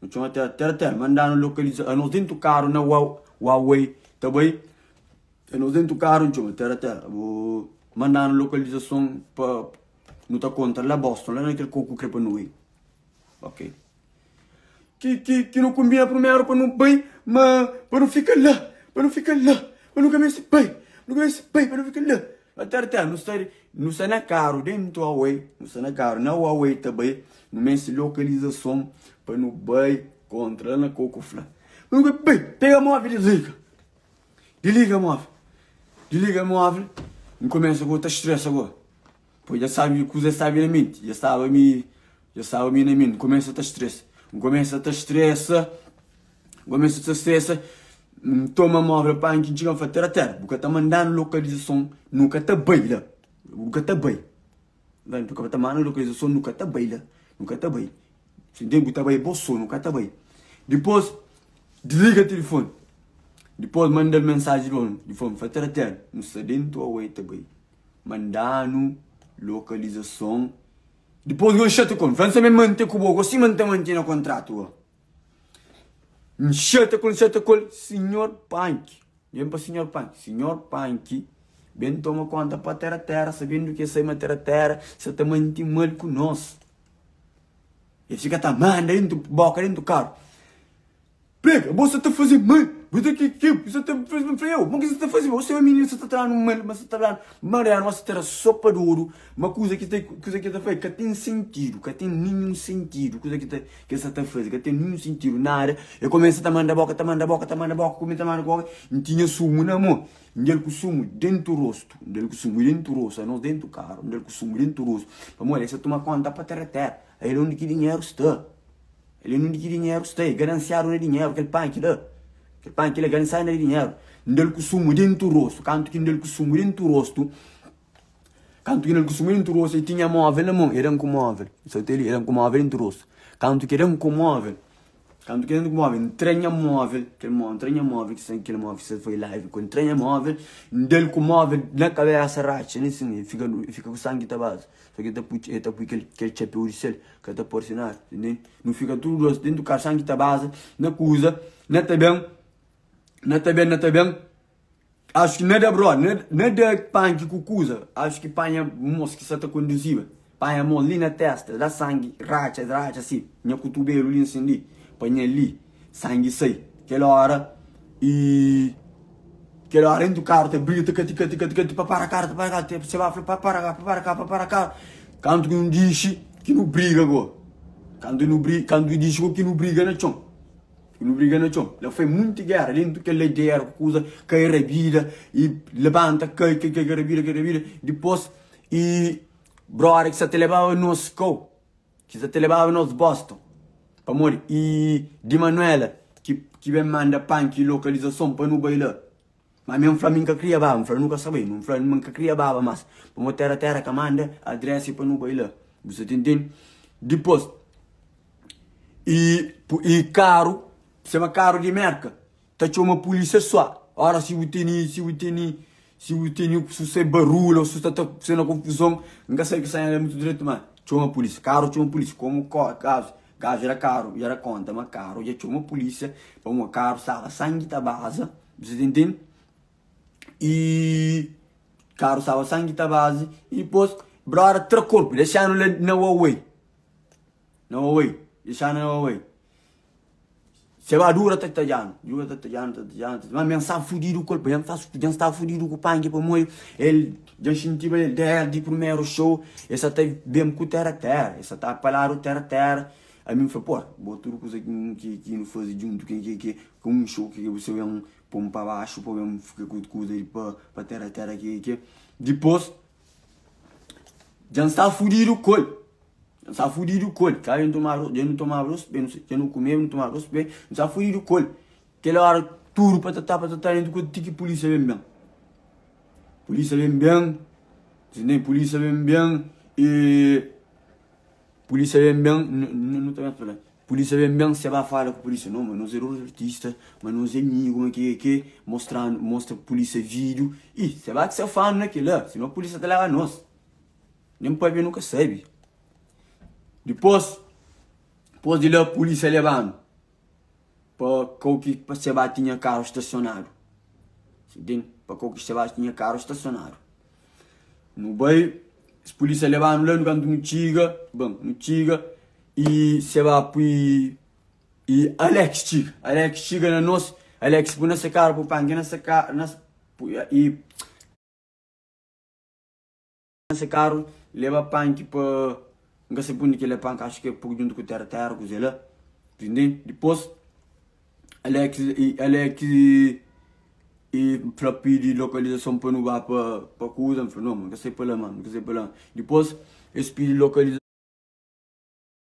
não chama terra, mandando localização, nós dentro do carro na Huawei, tá bem? Nós dentro do carro, não chama terra, mandando localização para não tá contra lá Boston, lá naquele coco crepa no aí, ok? Que não combina primeiro para não bem, mas para não ficar lá, para não começar bem, para não ficar lá. Até não está na caro dentro do Huawei, não está na caro na Huawei também, não mexe localização para não bem contra na coco flá. Não bem, pega a móvel e desliga a móvel, não começa a botar estresse agora. Pois já sabe o que você sabe na mente, já estava me na mente, começa a estar estresse. Começa a estressa, toma móvel para a gente chegar a terra, porque está mandando localização, nunca está bem lá, nunca está bem. Porque está mandando localização, nunca está bem lá, nunca está bem. Se tem que estar bem, bolso, nunca está bem. Depois, desliga o telefone. Depois, manda mensagem de fone, para terra, não está dentro ou está bem. Mandando localização. Depois eu enxerto com, França me mantém com o bogo, se mantém no contrato. Enxerto com, senhor Punk. Vem para senhor Punk, bem toma conta para terra, sabendo que sai uma terra, você está mantendo mal com nós. E fica tamando dentro do boca, dentro do carro. Pega, você está fazendo mal. Você está fazendo freio. Mas o que você está fazendo? Você é uma menina, você está trazendo mal, mas você está trazendo mariana, você está sopa de ouro. Uma coisa que está feita, que tem sentido, que tem nenhum sentido. Coisa que você está fazendo, que tem nenhum sentido, nada. Eu começo a mandar boca, começo a mandar boca. Não tinha sumo na mão. Ndel com sumo dentro do rosto. Nós dentro do carro. Ndel com sumo dentro do rosto. Vamos lá, você toma conta para terra. Aí onde que dinheiro está? Ele não tem dinheiro, está aí, gananciaram o dinheiro, aquele punk lá. Aquele punk lá, gananciaram o dinheiro. Ndel consumo dentro do rosto. Canto que ndel consumo dentro do rosto. E tinha móvel na mão, era com móvel. Só tem ali, era com móvel dentro do rosto. Canto que era com móvel. Entranha móvel, aquele móvel, que aquele móvel, que você foi live, com entranha móvel, ndel com móvel na cabeça racha, nem assim, fica com sangue da base. Só que está por aquele chapéu de sel, que está por sinal, entendeu? Não fica tudo dentro do carro, sangue da base, na coisa, não está bem. Acho que nada bro, nada punk com coisa, acho que panha moço que está conduzível, panha mão ali na testa, dá sangue, racha assim, minha cotovelo ali assim, panha ali, sangue sai, aquela hora dentro do carro, te briga, para cá, você vai para cá, quando não diz que não briga agora, quando diz que não briga na chão, ela foi muito guerra, dentro que ele der, coisa, cai revira, e levanta, cai revira, depois, brother, que você te levava no Moscou, que você te levava no Boston, amor, e de Manuela, que vem manda punk localização para não bailar. Mas mesmo Flamengo nunca cria baba, Flamengo nunca sabe, não Flamengo nunca cria baba, mas vamos terra que manda adresse para não bailar. Você entende? Depois, e caro, se é caro de merca, tá tinha uma polícia só. Ora, se você barulho, se está sendo confusão, nunca sei que sai muito direito, mas tinha uma polícia, como caso. Caso era caro, já era conta, mas caro, já tinha uma polícia, para um carro, estava sangue da base, você entende? E carro estava sangue da base, e depois, brother, trocou, deixaram na Huawei. Se vai dura, tá tajando, mas mesmo está fudido o corpo, já está fudido com o pangue, para morrer, ele já sentiu ele desde o primeiro show, esse está bem com terra, esse está a falar o terra. Aí me falou, pô, botou coisa que não faz junto, com um show que você vê pôr para baixo, para ficar com coisa aí para terra que depois já está fudido o colo. Cara, eu não tomava rosto bem, eu não comia, não tomava rosto bem, já está fudido o colo. Aquela hora, tudo para tratar dentro do que polícia vem bem. Polícia vem bem, e polícia vem bem, não estou falando. Polícia vem bem, você vai falar com a polícia, não, mas nós somos artistas, mas nós é amigos, mostra a polícia vídeo, e você vai que você fala naquilo lá, senão a polícia te leva a nós. Nem pode ver, nunca sabe. Depois de lá a polícia levando, para que você tinha carro estacionado. Entende? Para que você tinha carro estacionado. No bem, a polícia levaram lá no canto no Tiga, bom, no Tiga, e você vai para e Alex Tiga na nossa, Alex põe nessa cara para pangue nessa cara, e nesse carro leva panque para nunca se põe que ele panque, acho que é por junto com terra com ela, entende? Depois Alex e para pedir localização para não vá para coisa, não sei para lá, mano, não sei para lá. Depois eles pedem localização